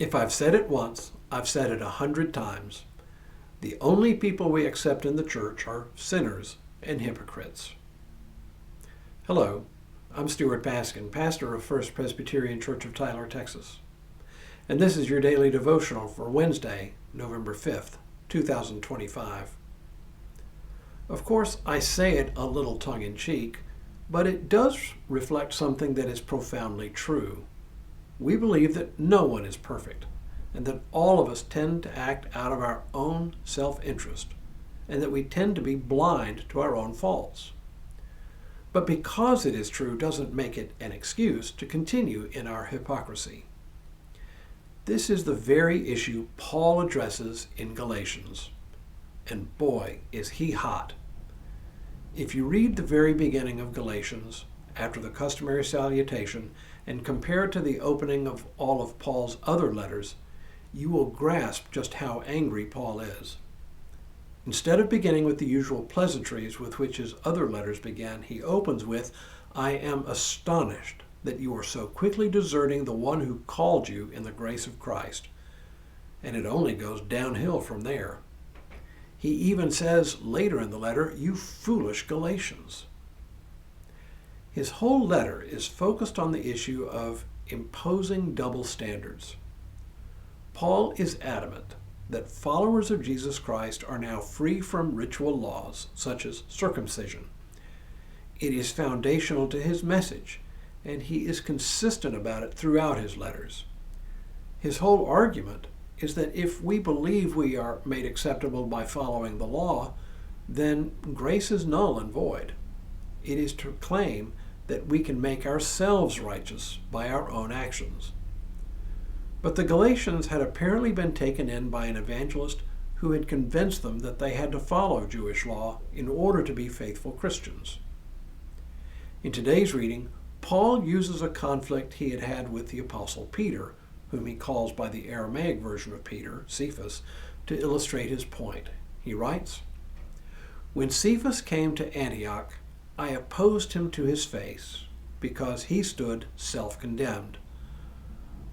If I've said it once, I've said it 100 times. The only people we accept in the church are sinners and hypocrites. Hello, I'm Stuart Baskin, pastor of First Presbyterian Church of Tyler, Texas. And this is your daily devotional for Wednesday, November 5th, 2025. Of course, I say it a little tongue-in-cheek, but it does reflect something that is profoundly true. We believe that no one is perfect, and that all of us tend to act out of our own self-interest, and that we tend to be blind to our own faults. But because it is true doesn't make it an excuse to continue in our hypocrisy. This is the very issue Paul addresses in Galatians. And boy, is he hot. If you read the very beginning of Galatians, after the customary salutation, and compare it to the opening of all of Paul's other letters, you will grasp just how angry Paul is. Instead of beginning with the usual pleasantries with which his other letters began, he opens with, "I am astonished that you are so quickly deserting the one who called you in the grace of Christ." And it only goes downhill from there. He even says later in the letter, "You foolish Galatians." His whole letter is focused on the issue of imposing double standards. Paul is adamant that followers of Jesus Christ are now free from ritual laws, such as circumcision. It is foundational to his message, and he is consistent about it throughout his letters. His whole argument is that if we believe we are made acceptable by following the law, then grace is null and void. It is to claim that we can make ourselves righteous by our own actions. But the Galatians had apparently been taken in by an evangelist who had convinced them that they had to follow Jewish law in order to be faithful Christians. In today's reading, Paul uses a conflict he had had with the Apostle Peter, whom he calls by the Aramaic version of Peter, Cephas, to illustrate his point. He writes, "When Cephas came to Antioch, I opposed him to his face, because he stood self-condemned.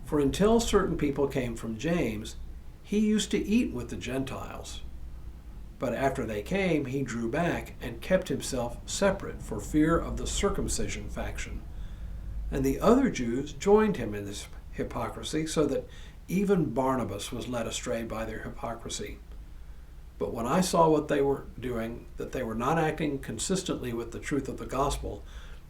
For until certain people came from James, he used to eat with the Gentiles. But after they came, he drew back and kept himself separate for fear of the circumcision faction. And the other Jews joined him in this hypocrisy, so that even Barnabas was led astray by their hypocrisy. But when I saw what they were doing, that they were not acting consistently with the truth of the gospel,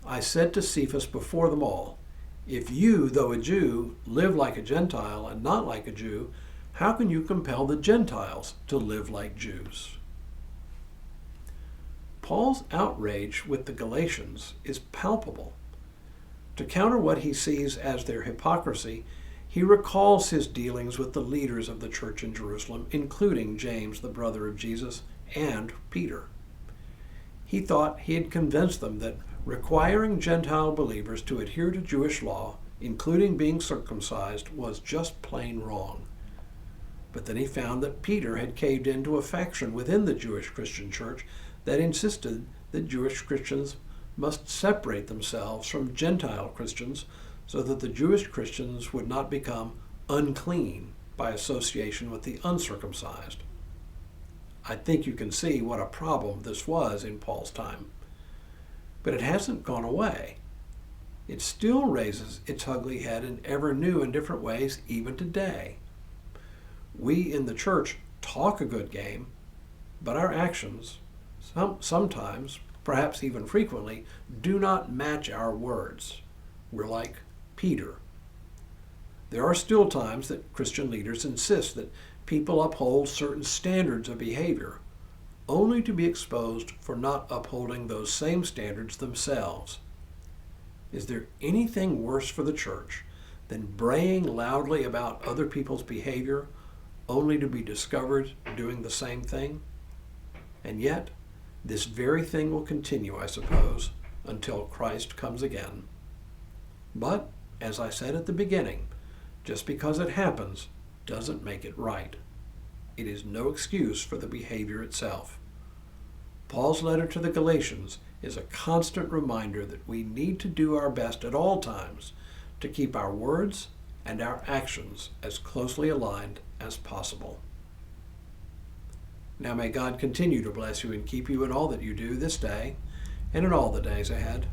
I said to Cephas before them all, 'If you, though a Jew, live like a Gentile and not like a Jew, how can you compel the Gentiles to live like Jews?'" Paul's outrage with the Galatians is palpable. To counter what he sees as their hypocrisy, he recalls his dealings with the leaders of the church in Jerusalem, including James, the brother of Jesus, and Peter. He thought he had convinced them that requiring Gentile believers to adhere to Jewish law, including being circumcised, was just plain wrong. But then he found that Peter had caved into a faction within the Jewish Christian church that insisted that Jewish Christians must separate themselves from Gentile Christians so that the Jewish Christians would not become unclean by association with the uncircumcised. I think you can see what a problem this was in Paul's time. But it hasn't gone away. It still raises its ugly head in ever new and different ways even today. We in the church talk a good game, but our actions, sometimes, perhaps even frequently, do not match our words. We're like Peter. There are still times that Christian leaders insist that people uphold certain standards of behavior, only to be exposed for not upholding those same standards themselves. Is there anything worse for the church than braying loudly about other people's behavior, only to be discovered doing the same thing? And yet, this very thing will continue, I suppose, until Christ comes again. But, as I said at the beginning, just because it happens doesn't make it right. It is no excuse for the behavior itself. Paul's letter to the Galatians is a constant reminder that we need to do our best at all times to keep our words and our actions as closely aligned as possible. Now may God continue to bless you and keep you in all that you do this day and in all the days ahead.